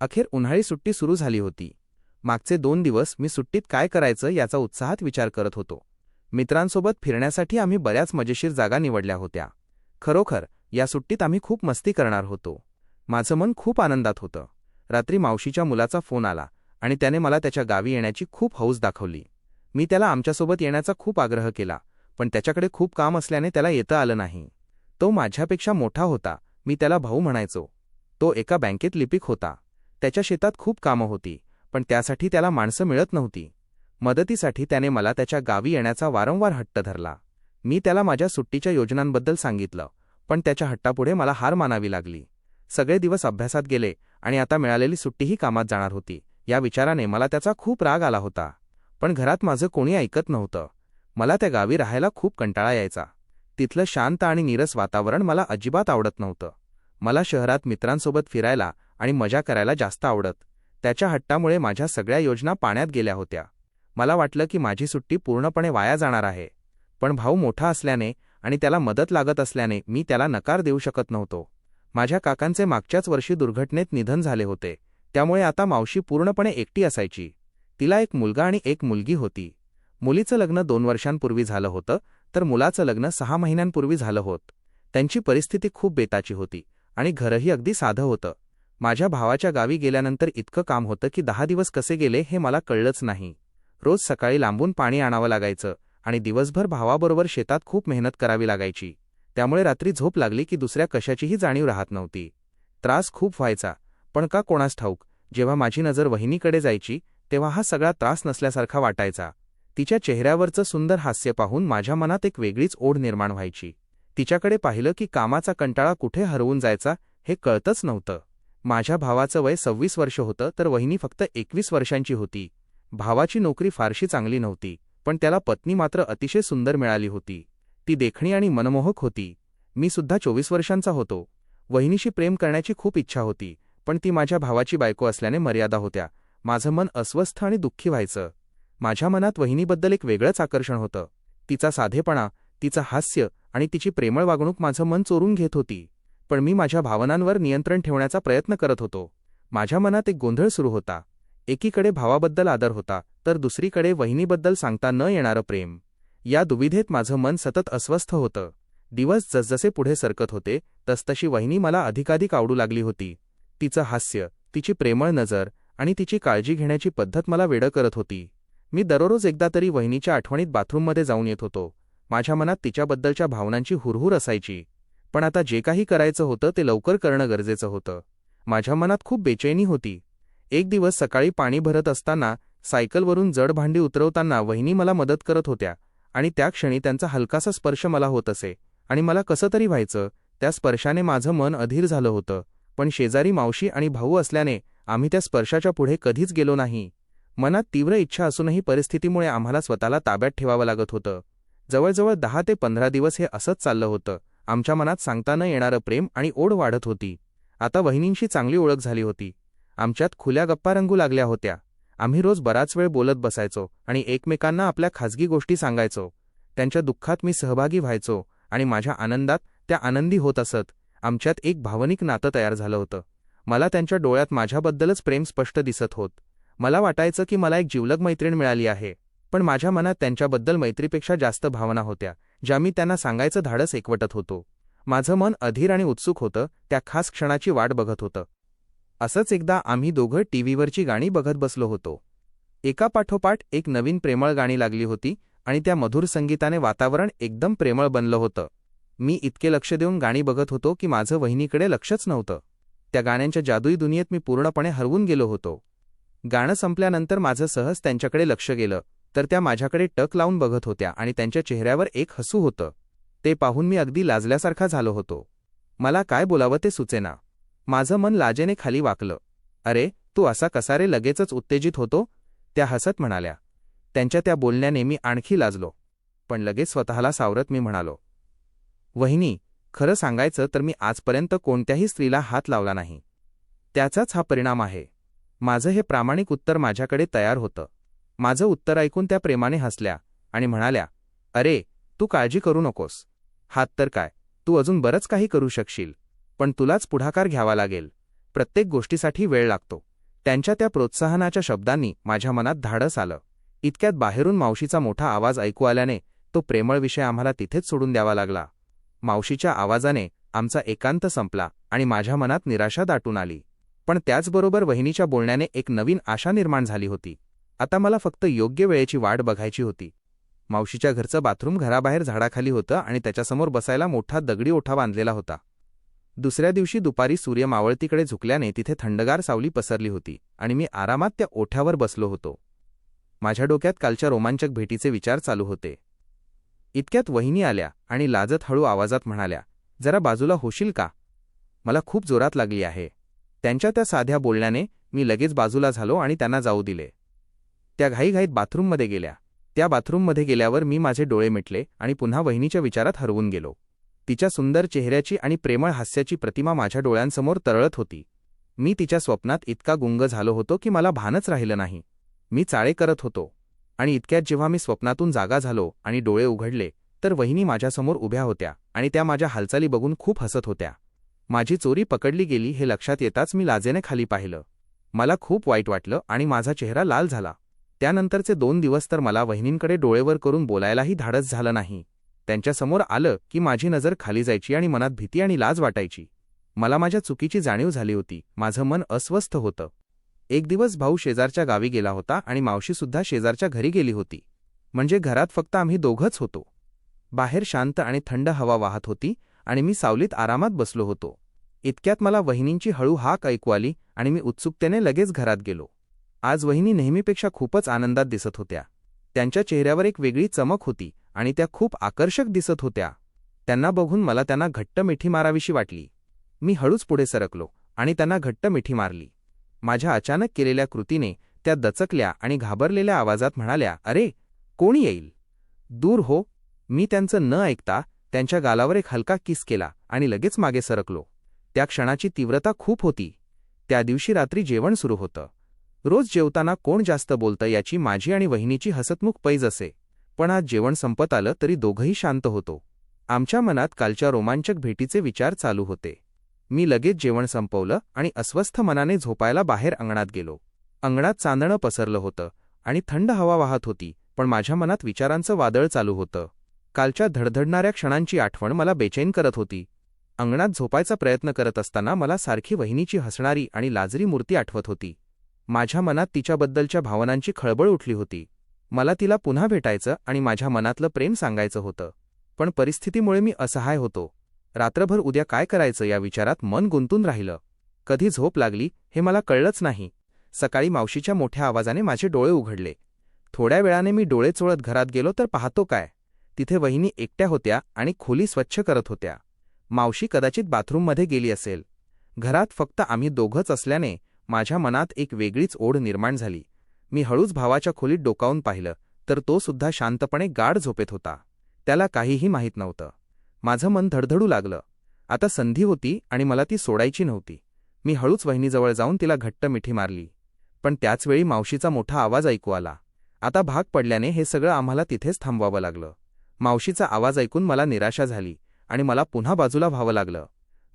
अखेर उन्हाळी सुट्टी सुरू झाली होती. मागचे 2 दिवस मी सुट्टीत काय करायचं याचा उत्साहात विचार करत होतो. मित्रांसोबत फिरण्यासाठी आम्ही बऱ्याच मजेशीर जागा निवडल्या होत्या. खरोखर या सुट्टीत आम्ही खूप मस्ती करणार होतो. माझं मन खूप आनंदात होतं. रात्री मावशीच्या मुलाचा फोन आला आणि त्याने मला त्याच्या गावी येण्याची खूप हौस दाखवली. मी त्याला आमच्यासोबत येण्याचा खूप आग्रह केला, पण त्याच्याकडे खूप काम असल्याने त्याला येता आलं नाही. तो माझ्यापेक्षा मोठा होता. मी त्याला भाऊ म्हणायचो. तो एका बँकेत लिपिक होता. त्याच्या शेतात खूप कामं होती, पण त्यासाठी त्याला माणसं मिळत नव्हती. मदतीसाठी त्याने मला त्याच्या गावी येण्याचा वारंवार हट्ट धरला. मी त्याला माझ्या सुट्टीच्या योजनांबद्दल सांगितलं, पण त्याच्या हट्टापुढे मला हार मानावी लागली. सगळे दिवस अभ्यासात गेले आणि आता मिळालेली सुट्टीही कामात जाणार होती. या विचाराने मला त्याचा खूप राग आला होता. पण घरात माझं कोणी ऐकत नव्हतं. मला त्या गावी राहायला खूप कंटाळा यायचा. तिथलं शांत आणि नीरस वातावरण मला अजिबात आवडत नव्हतं. मला शहरात मित्रांसोबत फिरायला आणि मजा करायला जास्त आवडत. त्याच्या हट्टामुळे माझ्या सगळ्या योजना पाण्यात गेल्या होत्या. मला वाटलं की माझी सुट्टी पूर्णपणे वाया जाणार आहे. पण भाऊ मोठा असल्याने आणि त्याला मदत लागत असल्याने मी त्याला नकार देऊ शकत नव्हतो. माझ्या काकांचे मागच्याच वर्षी दुर्घटनेत निधन झाले होते. त्यामुळे आता मावशी पूर्णपणे एकटी असायची. तिला एक मुलगा आणि एक मुलगी होती. मुलीचं लग्न 2 वर्षांपूर्वी झालं होतं, तर मुलाचं लग्न 6 महिन्यांपूर्वी झालं होतं. त्यांची परिस्थिती खूप बेताची होती आणि घरही अगदी साधं होतं. माझ्या भावाच्या गावी गेल्यानंतर इतकं काम होतं की 10 दिवस कसे गेले हे मला कळलंच नाही. रोज सकाळी लांबून पाणी आणावं लागायचं आणि दिवसभर भावाबरोबर शेतात खूप मेहनत करावी लागायची. त्यामुळे रात्री झोप लागली की दुसऱ्या कशाचीही जाणीव राहत नव्हती. त्रास खूप व्हायचा, पण का कोणास ठाऊक जेव्हा माझी नजर वहिनीकडे जायची तेव्हा हा सगळा त्रास नसल्यासारखा वाटायचा. तिच्या चेहऱ्यावरचं सुंदर हास्य पाहून माझ्या मनात एक वेगळीच ओढ निर्माण व्हायची. तिच्याकडे पाहिलं की कामाचा कंटाळा कुठे हरवून जायचा हे कळतच नव्हतं. माझ्या भावाचं वय 26 वर्ष होतं, तर वहिनी फक्त 21 वर्षांची होती. भावाची नोकरी फारशी चांगली नव्हती, पण त्याला पत्नी मात्र अतिशय सुंदर मिळाली होती. ती देखणी आणि मनमोहक होती. मी सुद्धा 24 वर्षांचा होतो. वहिनीशी प्रेम करण्याची खूप इच्छा होती, पण ती माझ्या भावाची बायको असल्याने मर्यादा होत्या. माझं मन अस्वस्थ आणि दुःखी व्हायचं. माझ्या मनात वहिनीबद्दल एक वेगळंच आकर्षण होतं. तिचा साधेपणा, तिचं हास्य आणि तिची प्रेमळ वागणूक माझं मन चोरून घेत होती. पण मी माझ्या भावनांवर नियंत्रण ठेवण्याचा प्रयत्न करत होतो. माझ्या मनात एक गोंधळ सुरू होता. एकीकडे भावाबद्दल आदर होता, तर दुसरीकडे वहिनीबद्दल सांगता न येणारं प्रेम. या दुविधेत माझं मन सतत अस्वस्थ होतं. दिवस जसजसे पुढे सरकत होते तसतशी वहिनी मला अधिकाधिक आवडू लागली होती. तिचं हास्य, तिची प्रेमळ नजर आणि तिची काळजी घेण्याची पद्धत मला वेडं करत होती. मी दररोज एकदा तरी वहिनीच्या आठवणीत बाथरूममध्ये जाऊन येत होतो. माझ्या मनात तिच्याबद्दलच्या भावनांची हुरहुर असायची. पण आता जे काही करायचं होतं ते लवकर करणं गरजेचं होतं. माझ्या मनात खूप बेचैनी होती. एक दिवस सकाळी पाणी भरत असताना सायकलवरून जड भांडी उतरवताना वहिनी मला मदत करत होत्या आणि त्या क्षणी त्यांचा हलकासा स्पर्श मला होत असे आणि मला कसं तरी व्हायचं. त्या स्पर्शाने माझं मन अधीर झालं होतं. पण शेजारी मावशी आणि भाऊ असल्याने आम्ही त्या स्पर्शाच्या पुढे कधीच गेलो नाही. मनात तीव्र इच्छा असूनही परिस्थितीमुळे आम्हाला स्वतःला ताब्यात ठेवावं लागत होतं. जवळजवळ 10 ते 15 दिवस हे असंच चाललं होतं. आमच्या मनात सांगता न येणारं प्रेम आणि ओढ वाढत होती. आता वहिनींशी चांगली ओळख झाली होती. आमच्यात खुल्या गप्पा रंगू लागल्या होत्या. आम्ही रोज बराच वेळ बोलत बसायचो आणि एकमेकांना आपल्या खाजगी गोष्टी सांगायचो. त्यांच्या दुःखात मी सहभागी व्हायचो आणि माझ्या आनंदात त्या आनंदी होत असत. आमच्यात एक भावनिक नातं तयार झालं होतं. मला त्यांच्या डोळ्यात माझ्याबद्दलच प्रेम स्पष्ट दिसत होत. मला वाटायचं की मला एक जिवलग मैत्रीण मिळाली आहे. पण माझ्या मनात त्यांच्याबद्दल मैत्रीपेक्षा जास्त भावना होत्या, ज्या मी त्यांना सांगायचं धाडस एकवटत होतो. माझं मन अधीर आणि उत्सुक होतं. त्या खास क्षणाची वाट बघत होतं. असंच एकदा आम्ही दोघं टीव्हीवरची गाणी बघत बसलो होतो. एकापाठोपाठ एक नवीन प्रेमळ गाणी लागली होती आणि त्या मधुर संगीताने वातावरण एकदम प्रेमळ बनलं होतं. मी इतके लक्ष देऊन गाणी बघत होतो की माझं वहिनीकडे लक्षच नव्हतं. त्या गाण्यांच्या जादुई दुनियेत मी पूर्णपणे हरवून गेलो होतो. गाणं संपल्यानंतर माझं सहज त्यांच्याकडे लक्ष गेलं, तर त्या माझ्याकडे टक लावून बघत होत्या आणि त्यांच्या चेहऱ्यावर एक हसू होतं. ते पाहून मी अगदी लाजल्यासारखा झालो होतो. मला काय बोलावं ते सुचेना. माझं मन लाजेने खाली वाकलं. अरे, तू असा कसा रे लगेचच उत्तेजित होतो? त्या हसत म्हणाल्या. त्यांच्या त्या बोलण्याने मी आणखी लाजलो. पण लगेच स्वतःला सावरत मी म्हणालो, वहिनी, खरं सांगायचं तर मी आजपर्यंत कोणत्याही स्त्रीला हात लावला नाही. त्याचाच हा परिणाम आहे. माझं हे प्रामाणिक उत्तर माझ्याकडे तयार होतं. माझं उत्तर ऐकून त्या प्रेमाने हसल्या आणि म्हणाल्या, अरे, तू काळजी करू नकोस. हात तर काय, तू अजून बरंच काही करू शकशील. पण तुलाच पुढाकार घ्यावा लागेल. प्रत्येक गोष्टीसाठी वेळ लागतो. त्यांच्या त्या प्रोत्साहनाच्या शब्दांनी माझ्या मनात धाडस आलं. इतक्यात बाहेरून मावशीचा मोठा आवाज ऐकू आल्याने तो प्रेमळ विषय आम्हाला तिथेच सोडून द्यावा लागला. मावशीच्या आवाजाने आमचा एकांत संपला आणि माझ्या मनात निराशा दाटून आली. पण त्याचबरोबर वहिनीच्या बोलण्याने एक नवीन आशा निर्माण झाली होती. आता मला फक्त योग्य वेळेची वाट बघायची होती. मावशीच्या घरचं बाथरूम घराबाहेर झाडाखाली होतं आणि त्याच्यासमोर बसायला मोठा दगडी ओठा बांधलेला होता. दुसऱ्या दिवशी दुपारी सूर्य मावळतीकडे झुकल्याने तिथे थंडगार सावली पसरली होती आणि मी आरामात त्या ओठ्यावर बसलो होतो. माझ्या डोक्यात कालच्या रोमांचक भेटीचे विचार चालू होते. इतक्यात वहिनी आल्या आणि लाजत हळू आवाजात म्हणाल्या, "जरा बाजूला होशील का? मला खूप जोरात लागली आहे." त्यांच्या त्या साध्या बोलण्याने मी लगेच बाजूला झालो आणि त्यांना जाऊ दिले. त्या घाईघाईत बाथरूममध्ये गेल्या. त्या बाथरूममध्ये गेल्यावर मी माझे डोळे मिटले आणि पुन्हा वहिनीच्या विचारात हरवून गेलो. तिच्या सुंदर चेहऱ्याची आणि प्रेमळ हास्याची प्रतिमा माझ्या डोळ्यांसमोर तरळत होती. मी तिच्या स्वप्नात इतका गुंग झालो होतो की मला भानच राहिलं नाही. मी चाळे करत होतो आणि इतक्यात जेव्हा मी स्वप्नातून जागा झालो आणि डोळे उघडले तर वहिनी माझ्यासमोर उभ्या होत्या आणि त्या माझ्या हालचाली बघून खूप हसत होत्या. माझी चोरी पकडली गेली हे लक्षात येताच मी लाजेने खाली पाहिलं. मला खूप वाईट वाटलं आणि माझा चेहरा लाल झाला. त्यानंतरचे 2 दिवस तर मला वहिनींकडे डोळेवर करून बोलायलाही धाडस झालं नाही. त्यांच्यासमोर आलं की माझी नजर खाली जायची आणि मनात भीती आणि लाज वाटायची. मला माझ्या चुकीची जाणीव झाली होती. माझं मन अस्वस्थ होतं. एक दिवस भाऊ शेजारच्या गावी गेला होता आणि मावशीसुद्धा शेजारच्या घरी गेली होती. म्हणजे घरात फक्त आम्ही दोघंच होतो. बाहेर शांत आणि थंड हवा वाहत होती आणि मी सावलीत आरामात बसलो होतो. इतक्यात मला वहिनींची हळू हाक ऐकू आली आणि मी उत्सुकतेने लगेच घरात गेलो. आज वहिनी नेहमीपेक्षा खूपच आनंदात दिसत होत्या. त्यांच्या चेहऱ्यावर एक वेगळी चमक होती आणि त्या खूप आकर्षक दिसत होत्या. त्यांना बघून मला त्यांना घट्ट मिठी मारावीशी वाटली. मी हळूच पुढे सरकलो आणि त्यांना घट्ट मिठी मारली. माझ्या अचानक केलेल्या कृतीने त्या दचकल्या आणि घाबरलेल्या आवाजात म्हणाल्या, "अरे, कोण येईल? दूर हो." मी त्यांचं न ऐकता त्यांच्या गालावर एक हलका किस केला आणि लगेच मागे सरकलो. त्या क्षणाची तीव्रता खूप होती. त्या दिवशी रात्री जेवण सुरू होतं. रोज जेवताना कोण जास्त बोलतं याची माझी आणि वहिनीची हसतमुख पैज असे. पण आज जेवण संपत आलं तरी दोघंही शांत होतो. आमच्या मनात कालच्या रोमांचक भेटीचे विचार चालू होते. मी लगेच जेवण संपवलं आणि अस्वस्थ मनाने झोपायला बाहेर अंगणात गेलो. अंगणात चांदणं पसरलं होतं आणि थंड हवा वाहत होती, पण माझ्या मनात विचारांचं वादळ चालू होतं. कालच्या धडधडणाऱ्या क्षणांची आठवण मला बेचैन करत होती. अंगणात झोपायचा प्रयत्न करत असताना मला सारखी वहिनीची हसणारी आणि लाजरी मूर्ती आठवत होती. माझ्या मनात तिच्याबद्दलच्या भावनांची खळबळ उठली होती. मला तिला पुन्हा भेटायचं आणि माझ्या मनातलं प्रेम सांगायचं होतं. पण परिस्थितीमुळे मी असहाय होतो. रात्रभर उद्या काय करायचं या विचारात मन गुंतून राहिलं. कधी झोप लागली हे मला कळलंच नाही. सकाळी मावशीच्या मोठ्या आवाजाने माझे डोळे उघडले. थोड्या वेळाने मी डोळे चोळत घरात गेलो तर पाहतो काय, तिथे वहिनी एकट्या होत्या आणि खोली स्वच्छ करत होत्या. मावशी कदाचित बाथरूममध्ये गेली असेल. घरात फक्त आम्ही दोघंच असल्याने माझ्या मनात एक वेगळीच ओढ निर्माण झाली. मी हळूच भावाच्या खोलीत डोकावून पाहिलं तर तो सुद्धा शांतपणे गाढ झोपेत होता. त्याला काहीही माहीत नव्हतं. माझं मन धडधडू लागलं. आता संधी होती आणि मला ती सोडायची नव्हती. मी हळूच वहिनीजवळ जाऊन तिला घट्ट मिठी मारली. पण त्याचवेळी मावशीचा मोठा आवाज ऐकू आला. आता भाग पडल्याने हे सगळं आम्हाला तिथेच थांबवावं लागलं. मावशीचा आवाज ऐकून मला निराशा झाली आणि मला पुन्हा बाजूला व्हावं लागलं.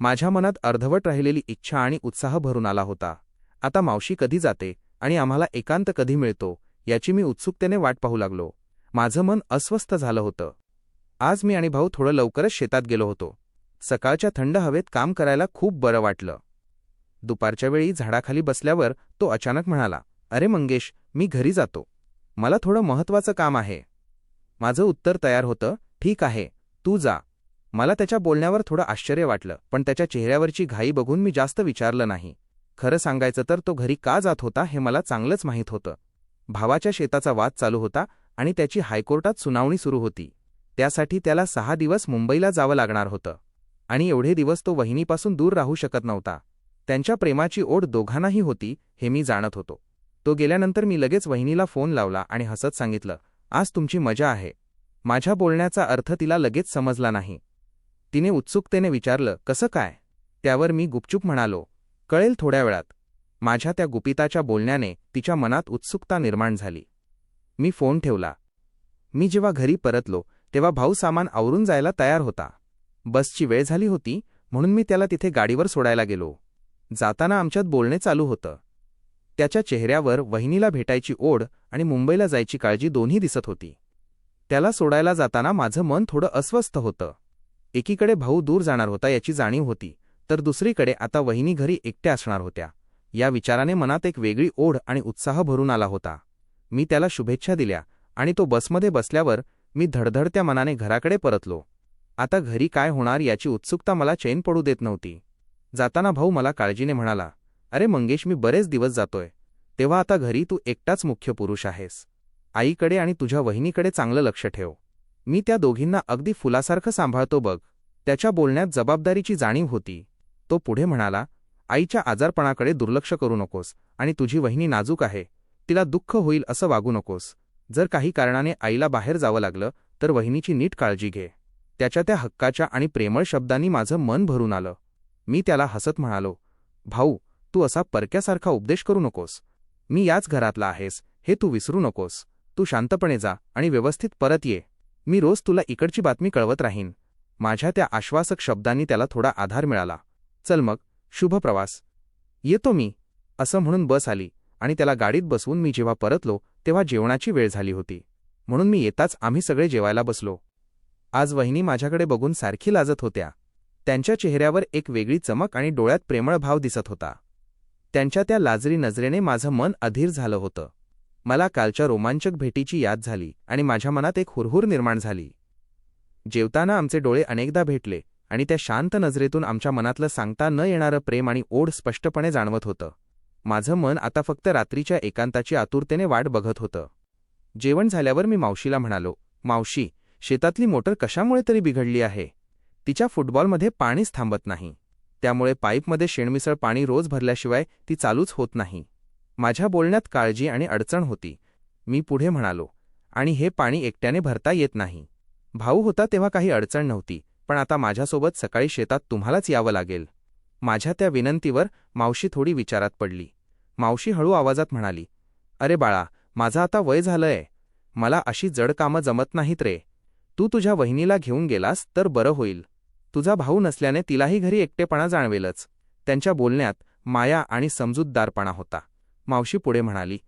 माझ्या मनात अर्धवट राहिलेली इच्छा आणि उत्साह भरून आला होता. आता मावशी कधी जाते आणि आम्हाला एकांत कधी मिळतो याची मी उत्सुकतेने वाट पाहू लागलो. माझं मन अस्वस्थ झालं होतं. आज मी आणि भाऊ थोडं लवकरच शेतात गेलो होतो. सकाळच्या थंड हवेत काम करायला खूप बरं वाटलं. दुपारच्या वेळी झाडाखाली बसल्यावर तो अचानक म्हणाला, "अरे मंगेश, मी घरी जातो. मला थोडं महत्त्वाचं काम आहे." माझं उत्तर तयार होतं, "ठीक आहे, तू जा." मला त्याच्या बोलण्यावर थोडं आश्चर्य वाटलं, पण त्याच्या चेहऱ्यावरची घाई बघून मी जास्त विचारलं नाही. खरं सांगायचं तर तो घरी का जात होता हे मला चांगलंच माहीत होतं. भावाच्या शेताचा वाद चालू होता आणि त्याची हायकोर्टात सुनावणी सुरू होती. त्यासाठी त्याला 6 दिवस मुंबईला जावं लागणार होतं आणि एवढे दिवस तो वहिनीपासून दूर राहू शकत नव्हता. त्यांच्या प्रेमाची ओढ दोघांनाही होती हे मी जाणत होतो. तो गेल्यानंतर मी लगेच वहिनीला फोन लावला आणि हसत सांगितलं, "आज तुमची मजा आहे." माझ्या बोलण्याचा अर्थ तिला लगेच समजला नाही. तिने उत्सुकतेने विचारलं, "कसं काय?" त्यावर मी गुपचूप म्हणालो, "कळेल थोड्या वेळात." माझ्या त्या गुपिताच्या बोलण्याने तिच्या मनात उत्सुकता निर्माण झाली. मी फोन ठेवला. मी जेव्हा घरी परतलो तेव्हा भाऊ सामान आवरून जायला तयार होता. बसची वेळ झाली होती म्हणून मी त्याला तिथे गाडीवर सोडायला गेलो. जाताना आमच्यात बोलणे चालू होतं. त्याच्या चेहऱ्यावर वहिनीला भेटायची ओढ आणि मुंबईला जायची काळजी दोन्ही दिसत होती. त्याला सोडायला जाताना माझं मन थोडं अस्वस्थ होतं. एकीकडे भाऊ दूर जाणार होता याची जाणीव होती, तर दुसरीकडे आता वहिनी घरी एकट्या असणार होत्या. या विचाराने मनात एक वेगळी ओढ आणि उत्साह भरून आला होता. मी त्याला शुभेच्छा दिल्या आणि तो बसमध्ये बसल्यावर मी धडधडत्या मनाने घराकडे परतलो. आता घरी काय होणार याची उत्सुकता मला चैन पडू देत नव्हती. जाताना भाऊ मला काळजीने म्हणाला, "अरे मंगेश, मी बरेच दिवस जातोय, तेव्हा आता घरी तू एकटाच मुख्य पुरुष आहेस. आईकडे आणि तुझ्या वहिनीकडे चांगलं लक्ष ठेव. मी त्या दोघींना अगदी फुलासारखं सांभाळतो बघ." त्याच्या बोलण्यात जबाबदारीची जाणीव होती. तो पुढे म्हणाला, "आईच्या आजारपणाकडे दुर्लक्ष करू नकोस आणि तुझी वहिनी नाजूक आहे, तिला दुःख होईल असं वागू नकोस. जर काही कारणाने आईला बाहेर जावं लागलं तर वहिनीची नीट काळजी घे." त्याच्या त्या हक्काच्या आणि प्रेमळ शब्दांनी माझं मन भरून आलं. मी त्याला हसत म्हणालो, "भाऊ, तू असा परक्यासारखा उपदेश करू नकोस. मी याच घरातला आहेस हे तू विसरू नकोस. तू शांतपणे जा आणि व्यवस्थित परत ये. मी रोज तुला इकडची बातमी कळवत राहीन." माझ्या त्या आश्वासक शब्दांनी त्याला थोडा आधार मिळाला. "चल मग, शुभ प्रवास. येतो मी," असं म्हणून बस आली आणि त्याला गाडीत बसवून मी जेव्हा परतलो तेव्हा जेवणाची वेळ झाली होती. म्हणून मी येताच आम्ही सगळे जेवायला बसलो. आज वहिनी माझ्याकडे बघून सारखी लाजत होत्या. त्यांच्या चेहऱ्यावर एक वेगळी चमक आणि डोळ्यात प्रेमळ भाव दिसत होता. त्यांच्या त्या लाजरी नजरेने माझं मन अधीर झालं होतं. मला कालच्या रोमांचक भेटीची याद झाली आणि माझ्या मनात एक हुरहुर निर्माण झाली. जेवताना आमचे डोळे अनेकदा भेटले आणि त्या शांत नजरेतून आमच्या मनातलं सांगता न येणारं प्रेम आणि ओढ स्पष्टपणे जाणवत होतं. माझं मन आता फक्त रात्रीच्या एकांताची आतुरतेने वाट बघत होतं. जेवण झाल्यावर मी मावशीला म्हणालो, "मावशी, शेतातली मोटर कशामुळे तरी बिघडली आहे. तिच्या फुटबॉलमध्ये पाणीच थांबत नाही. त्यामुळे पाईपमध्ये शेणमिसळ पाणी रोज भरल्याशिवाय ती चालूच होत नाही." माझ्या बोलण्यात काळजी आणि अडचण होती. मी पुढे म्हणालो, "आणि हे पाणी एकट्याने भरता येत नाही. भाऊ होता तेव्हा काही अडचण नव्हती, पण आता माझ्यासोबत सकाळी शेतात तुम्हालाच यावं लागेल." माझ्या त्या विनंतीवर मावशी थोडी विचारात पडली. मावशी हळू आवाजात म्हणाली, "अरे बाळा, माझं आता वय झालंय. मला अशी जड कामं जमत नाहीत रे. तू तुझ्या वहिनीला घेऊन गेलास तर बरं होईल. तुझा भाऊ नसल्याने तिलाही घरी एकटेपणा जाणवेलच." त्यांच्या बोलण्यात माया आणि समजूतदारपणा होता. मावशी पुढे म्हणाली,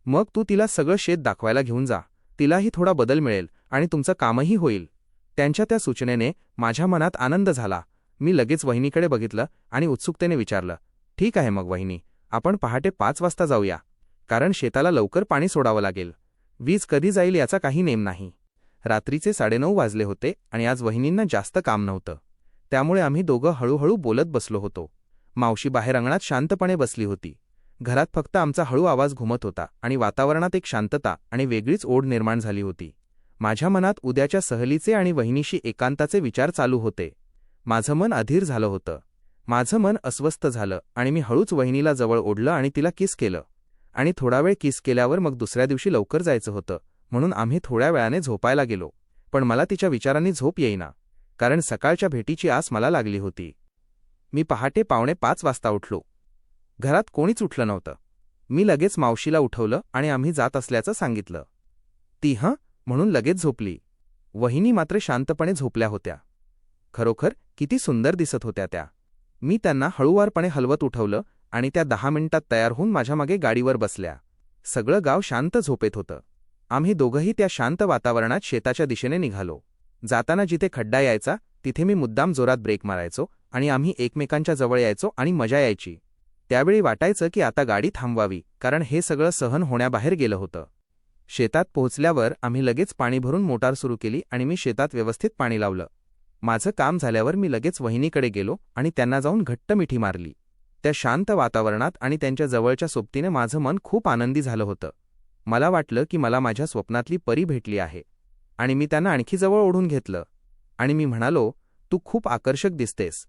"मग तू तिला सगळं शेत दाखवायला घेऊन जा. तिलाही थोडा बदल मिळेल आणि तुमचं कामही होईल." त्यांच्या त्या सूचनेने माझ्या मनात आनंद झाला. मी लगेच वहिनीकडे बघितलं आणि उत्सुकतेने विचारलं, "ठीक आहे मग वहिनी, आपण पहाटे 5 वाजता जाऊया. कारण शेताला लवकर पाणी सोडावं लागेल. वीज कधी जाईल याचा काही नेम नाही." रात्रीचे 9:30 वाजले होते आणि आज वहिनींना जास्त काम नव्हतं. त्यामुळे आम्ही दोघं हळूहळू बोलत बसलो होतो. मावशी बाहेर अंगणात शांतपणे बसली होती. घरात फक्त आमचा हळू आवाज घुमत होता आणि वातावरणात एक शांतता आणि वेगळीच ओढ निर्माण झाली होती. माझ्या मनात उद्याच्या सहलीचे आणि वहिनीशी एकांताचे विचार चालू होते. माझं मन अधीर झालं होतं. माझं मन अस्वस्थ झालं आणि मी हळूच वहिनीला जवळ ओढलं आणि तिला किस केलं. आणि थोडा वेळ किस केल्यावर मग दुसऱ्या दिवशी लवकर जायचं होतं, म्हणून आम्ही थोड्या वेळाने झोपायला गेलो. पण मला तिच्या विचारांनी झोप येईना, कारण सकाळच्या भेटीची आस मला लागली होती. मी पहाटे 4:45 वाजता उठलो. घरात कोणीच उठलं नव्हतं. मी लगेच मावशीला उठवलं आणि आम्ही जात असल्याचं सांगितलं. ती हं म्हणून लगेच झोपली. वहिनी मात्र शांतपणे झोपल्या होत्या. खरोखर किती सुंदर दिसत होत्या त्या. मी त्यांना हळूवारपणे हलवत उठवलं आणि त्या 10 मिनिटात तयार होऊन माझ्या मागे गाडीवर बसल्या. सगळं गाव शांत झोपेत होतं. आम्ही दोघंही त्या शांत वातावरणात शेताच्या दिशेने निघालो. जाताना जिथे खड्डा यायचा तिथे मी मुद्दाम जोरात ब्रेक मारायचो आणि आम्ही एकमेकांच्या जवळ यायचो आणि मजा यायची. त्यावेळी वाटायचं की आता गाडी थांबवावी, कारण हे सगळं सहन होण्याबाहेर गेलं होतं. शेतात पोहोचल्यावर आम्ही लगेच पाणी भरून मोटार सुरू केली आणि मी शेतात व्यवस्थित पाणी लावलं. माझं काम झाल्यावर मी लगेच वहिनीकडे गेलो आणि त्यांना जाऊन घट्ट मिठी मारली. त्या शांत वातावरणात आणि त्यांच्या जवळच्या सोबतीने माझं मन खूप आनंदी झालं होतं. मला वाटलं की मला माझ्या स्वप्नातली परी भेटली आहे. आणि मी त्यांना आणखी जवळ ओढून घेतलं आणि मी म्हणालो, "तू खूप आकर्षक दिसतेस.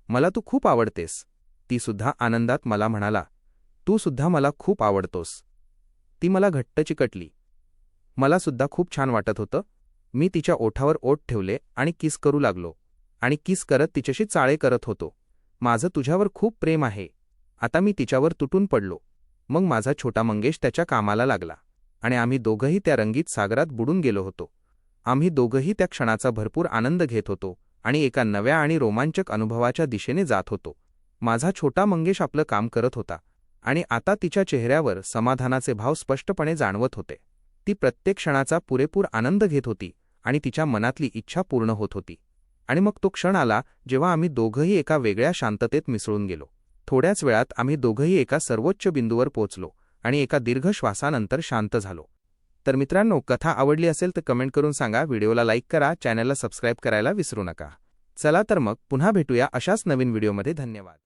मला तू खूप आवडतेस." ती सुद्धा आनंदात मला म्हणाला, "तू सुद्धा मला खूप आवडतोस." ती मला घट्ट चिकटली. मला सुद्धा खूप छान वाटत होतं. मी तिच्या ओठावर ओठ ठेवले आणि किस करू लागलो आणि किस करत तिच्याशी चाळे करत होतो. "माझं तुझ्यावर खूप प्रेम आहे." आता मी तिच्यावर तुटून पडलो. मग माझा छोटा मंगेश त्याच्या कामाला लागला आणि आम्ही दोघंही त्या रंगीत सागरात बुडून गेलो होतो. आम्ही दोघंही त्या क्षणाचा भरपूर आनंद घेत होतो आणि एका नव्या आणि रोमांचक अनुभवाच्या दिशेने जात होतो. माझा छोटा मंगेश आपलं काम करत होता आणि आता तिच्या चेहऱ्यावर समाधानाचे भाव स्पष्टपणे जाणवत होते. ती प्रत्येक क्षणाचा पुरेपूर आनंद घेत होती आणि तिच्या मनातली इच्छा पूर्ण होत होती. आणि मग तो क्षण आला जेव्हा आम्ही दोघंही एका वेगळ्या शांततेत मिसळून गेलो. थोड्याच वेळात आम्ही दोघंही एका सर्वोच्च बिंदूवर पोहोचलो आणि एका दीर्घ श्वासानंतर शांत झालो. तर मित्रांनो, कथा आवडली असेल तर कमेंट करून सांगा, व्हिडिओला लाईक करा, चॅनलला सबस्क्राईब करायला विसरू नका. चला तर मग पुन्हा भेटूया अशाच नवीन व्हिडिओमध्ये. धन्यवाद.